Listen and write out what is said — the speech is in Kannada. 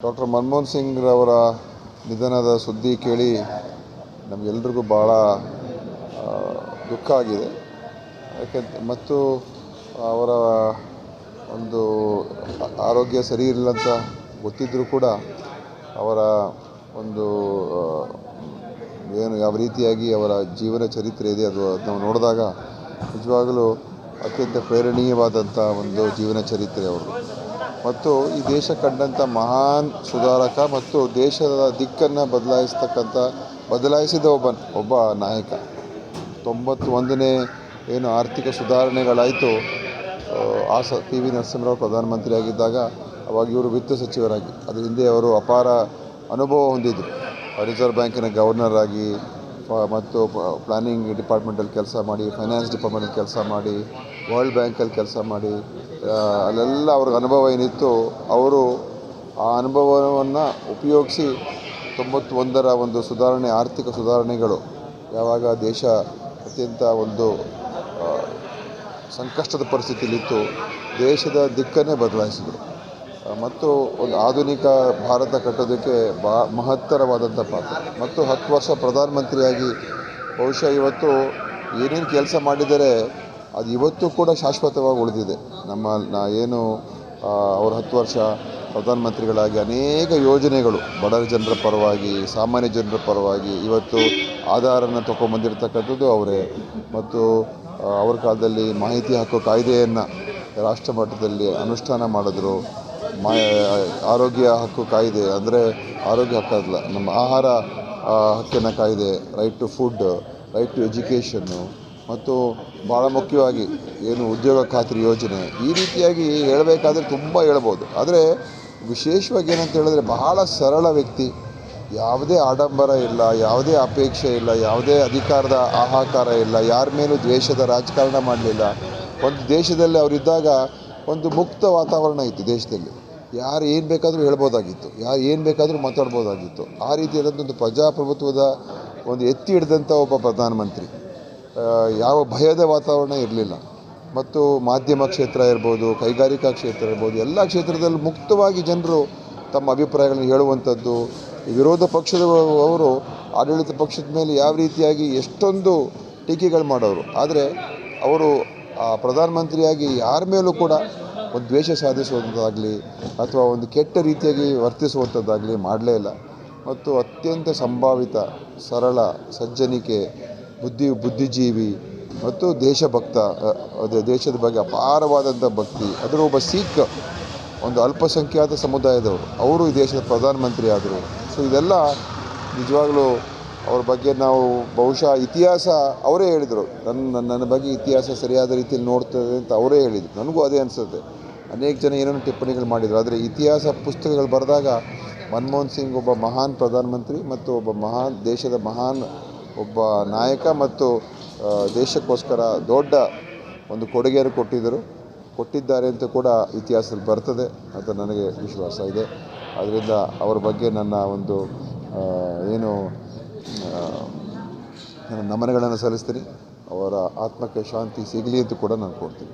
ಡಾಕ್ಟರ್ ಮನಮೋಹನ್ ಸಿಂಗ್ ರವರ ನಿಧನದ ಸುದ್ದಿ ಕೇಳಿ ನಮಗೆಲ್ಲರಿಗೂ ಭಾಳ ದುಃಖ ಆಗಿದೆ. ಮತ್ತು ಅವರ ಒಂದು ಆರೋಗ್ಯ ಸರಿ ಇರಲಿಲ್ಲ ಅಂತ ಗೊತ್ತಿದ್ದರೂ ಕೂಡ ಅವರ ಒಂದು ಏನು ಯಾವ ರೀತಿಯಾಗಿ ಅವರ ಜೀವನ ಚರಿತ್ರೆ ಇದೆ ಅದು ನಾವು ನೋಡಿದಾಗ ನಿಜವಾಗಲೂ ಅತ್ಯಂತ ಪ್ರೇರಣೀಯವಾದಂಥ ಒಂದು ಜೀವನ ಚರಿತ್ರೆ ಅವರು. ಮತ್ತು ಈ ದೇಶ ಕಂಡಂಥ ಮಹಾನ್ ಸುಧಾರಕ ಮತ್ತು ದೇಶದ ದಿಕ್ಕನ್ನು ಬದಲಾಯಿಸಿದ ಒಬ್ಬ ನಾಯಕ. 91ನೇ ಏನು ಆರ್ಥಿಕ ಸುಧಾರಣೆಗಳಾಯಿತು, ಪಿ ವಿ ನರಸಿಂಹರಾವ್ ಪ್ರಧಾನಮಂತ್ರಿ ಆಗಿದ್ದಾಗ ಅವಾಗ ಇವರು ವಿತ್ತ ಸಚಿವರಾಗಿ, ಅದರ ಹಿಂದೆ ಅವರು ಅಪಾರ ಅನುಭವ ಹೊಂದಿದ್ದರು. ರಿಸರ್ವ್ ಬ್ಯಾಂಕಿನ ಗವರ್ನರ್ ಆಗಿ ಮತ್ತು ಪ್ಲಾನಿಂಗ್ ಡಿಪಾರ್ಟ್ಮೆಂಟಲ್ಲಿ ಕೆಲಸ ಮಾಡಿ, ಫೈನಾನ್ಸ್ ಡಿಪಾರ್ಟ್ಮೆಂಟಲ್ಲಿ ಕೆಲಸ ಮಾಡಿ, ವರ್ಲ್ಡ್ ಬ್ಯಾಂಕಲ್ಲಿ ಕೆಲಸ ಮಾಡಿ, ಅಲ್ಲೆಲ್ಲ ಅವ್ರಿಗೆ ಅನುಭವ ಏನಿತ್ತು. ಅವರು ಆ ಅನುಭವವನ್ನು ಉಪಯೋಗಿಸಿ 91ರ ಒಂದು ಆರ್ಥಿಕ ಸುಧಾರಣೆಗಳು ಯಾವಾಗ ದೇಶ ಅತ್ಯಂತ ಒಂದು ಸಂಕಷ್ಟದ ಪರಿಸ್ಥಿತಿಯಲ್ಲಿತ್ತು, ದೇಶದ ದಿಕ್ಕನ್ನೇ ಬದಲಾಯಿಸಿದರು. ಮತ್ತು ಒಂದು ಆಧುನಿಕ ಭಾರತ ಕಟ್ಟೋದಕ್ಕೆ ಮಹತ್ತರವಾದಂಥ ಪಾತ್ರ. ಮತ್ತು 10 ವರ್ಷ ಪ್ರಧಾನಮಂತ್ರಿಯಾಗಿ ಬಹುಶಃ ಇವತ್ತು ಏನೇನು ಕೆಲಸ ಮಾಡಿದರೆ ಅದು ಇವತ್ತು ಕೂಡ ಶಾಶ್ವತವಾಗಿ ಉಳಿದಿದೆ. ಏನು ಅವರು 10 ವರ್ಷ ಪ್ರಧಾನಮಂತ್ರಿಗಳಾಗಿ ಅನೇಕ ಯೋಜನೆಗಳು ಬಡ ಜನರ ಪರವಾಗಿ, ಸಾಮಾನ್ಯ ಜನರ ಪರವಾಗಿ, ಇವತ್ತು ಆಧಾರನ ತೊಗೊಂಬಂದಿರತಕ್ಕಂಥದ್ದು ಅವರೇ. ಮತ್ತು ಅವ್ರ ಕಾಲದಲ್ಲಿ ಮಾಹಿತಿ ಹಕ್ಕು ಕಾಯ್ದೆಯನ್ನು ರಾಷ್ಟ್ರ ಮಟ್ಟದಲ್ಲಿ ಅನುಷ್ಠಾನ ಮಾಡಿದ್ರು. ಆರೋಗ್ಯ ಹಕ್ಕು ಕಾಯ್ದೆ ಅಂದರೆ ಆರೋಗ್ಯ ಹಕ್ಕಲ್ಲ, ನಮ್ಮ ಆಹಾರ ಹಕ್ಕಿನ ಕಾಯ್ದೆ, right to food, right to ಎಜುಕೇಷನ್ನು, ಮತ್ತು ಭಾಳ ಮುಖ್ಯವಾಗಿ ಏನು ಉದ್ಯೋಗ ಖಾತ್ರಿ ಯೋಜನೆ. ಈ ರೀತಿಯಾಗಿ ಹೇಳಬೇಕಾದ್ರೆ ತುಂಬ ಹೇಳ್ಬೋದು. ಆದರೆ ವಿಶೇಷವಾಗಿ ಏನಂತ ಹೇಳಿದ್ರೆ ಬಹಳ ಸರಳ ವ್ಯಕ್ತಿ, ಯಾವುದೇ ಆಡಂಬರ ಇಲ್ಲ, ಯಾವುದೇ ಅಪೇಕ್ಷೆ ಇಲ್ಲ, ಯಾವುದೇ ಅಧಿಕಾರದ ಹಾಹಾಕಾರ ಇಲ್ಲ, ಯಾರ ಮೇಲೂ ದ್ವೇಷದ ರಾಜಕಾರಣ ಮಾಡಲಿಲ್ಲ. ಒಂದು ದೇಶದಲ್ಲಿ ಅವರಿದ್ದಾಗ ಒಂದು ಮುಕ್ತ ವಾತಾವರಣ ಇತ್ತು ದೇಶದಲ್ಲಿ. ಯಾರು ಏನು ಬೇಕಾದರೂ ಹೇಳ್ಬೋದಾಗಿತ್ತು, ಯಾರು ಏನು ಬೇಕಾದರೂ ಮಾತಾಡ್ಬೋದಾಗಿತ್ತು. ಆ ರೀತಿಯಾದಂಥ ಒಂದು ಪ್ರಜಾಪ್ರಭುತ್ವದ ಒಂದು ಎತ್ತಿ ಹಿಡಿದಂಥ ಒಬ್ಬ ಪ್ರಧಾನಮಂತ್ರಿ. ಯಾವ ಭಯದ ವಾತಾವರಣ ಇರಲಿಲ್ಲ. ಮತ್ತು ಮಾಧ್ಯಮ ಕ್ಷೇತ್ರ ಇರ್ಬೋದು, ಕೈಗಾರಿಕಾ ಕ್ಷೇತ್ರ ಇರ್ಬೋದು, ಎಲ್ಲ ಕ್ಷೇತ್ರದಲ್ಲಿ ಮುಕ್ತವಾಗಿ ಜನರು ತಮ್ಮ ಅಭಿಪ್ರಾಯಗಳನ್ನು ಹೇಳುವಂಥದ್ದು. ವಿರೋಧ ಪಕ್ಷದವರು ಆಡಳಿತ ಪಕ್ಷದ ಮೇಲೆ ಯಾವ ರೀತಿಯಾಗಿ ಎಷ್ಟೊಂದು ಟೀಕೆಗಳು ಮಾಡೋರು, ಆದರೆ ಅವರು ಪ್ರಧಾನಮಂತ್ರಿಯಾಗಿ ಯಾರ ಮೇಲೂ ಕೂಡ ಒಂದು ದ್ವೇಷ ಸಾಧಿಸುವಂಥದ್ದಾಗಲಿ ಅಥವಾ ಒಂದು ಕೆಟ್ಟ ರೀತಿಯಾಗಿ ವರ್ತಿಸುವಂಥದ್ದಾಗಲಿ ಮಾಡಲೇ ಇಲ್ಲ. ಮತ್ತು ಅತ್ಯಂತ ಸಂಭಾವಿತ, ಸರಳ, ಸಜ್ಜನಿಕೆ, ಬುದ್ಧಿಜೀವಿ ಮತ್ತು ದೇಶಭಕ್ತ. ದೇಶದ ಬಗ್ಗೆ ಅಪಾರವಾದಂಥ ಭಕ್ತಿ. ಅದರ ಒಬ್ಬ ಸಿಖ್, ಒಂದು ಅಲ್ಪಸಂಖ್ಯಾತ ಸಮುದಾಯದವರು, ಅವರು ಈ ದೇಶದ ಪ್ರಧಾನಮಂತ್ರಿ ಆದರು. ಸೊ ಇದೆಲ್ಲ ನಿಜವಾಗಲೂ ಅವ್ರ ಬಗ್ಗೆ ನಾವು ಬಹುಶಃ ಇತಿಹಾಸ ಅವರೇ ಹೇಳಿದರು. ನನ್ನ ಬಗ್ಗೆ ಇತಿಹಾಸ ಸರಿಯಾದ ರೀತಿಯಲ್ಲಿ ನೋಡ್ತದೆ ಅಂತ ಅವರೇ ಹೇಳಿದರು. ನನಗೂ ಅದೇ ಅನಿಸುತ್ತೆ. ಅನೇಕ ಜನ ಏನೇನೋ ಟಿಪ್ಪಣಿಗಳು ಮಾಡಿದರು, ಆದರೆ ಇತಿಹಾಸ ಪುಸ್ತಕಗಳು ಬರೆದಾಗ ಮನಮೋಹನ್ ಸಿಂಗ್ ಒಬ್ಬ ಮಹಾನ್ ಪ್ರಧಾನಮಂತ್ರಿ ಮತ್ತು ದೇಶದ ಮಹಾನ್ ಒಬ್ಬ ನಾಯಕ ಮತ್ತು ದೇಶಕ್ಕೋಸ್ಕರ ದೊಡ್ಡ ಒಂದು ಕೊಡುಗೆಯನ್ನು ಕೊಟ್ಟಿದ್ದಾರೆ ಅಂತ ಕೂಡ ಇತಿಹಾಸದಲ್ಲಿ ಬರ್ತದೆ ಅಂತ ನನಗೆ ವಿಶ್ವಾಸ ಇದೆ. ಆದ್ದರಿಂದ ಅವರ ಬಗ್ಗೆ ನನ್ನ ಒಂದು ನಮನಗಳನ್ನು ಸಲ್ಲಿಸ್ತೀನಿ. ಅವರ ಆತ್ಮಕ್ಕೆ ಶಾಂತಿ ಸಿಗಲಿ ಅಂತ ಕೂಡ ನಾನು ಕೋರ್ತೀನಿ.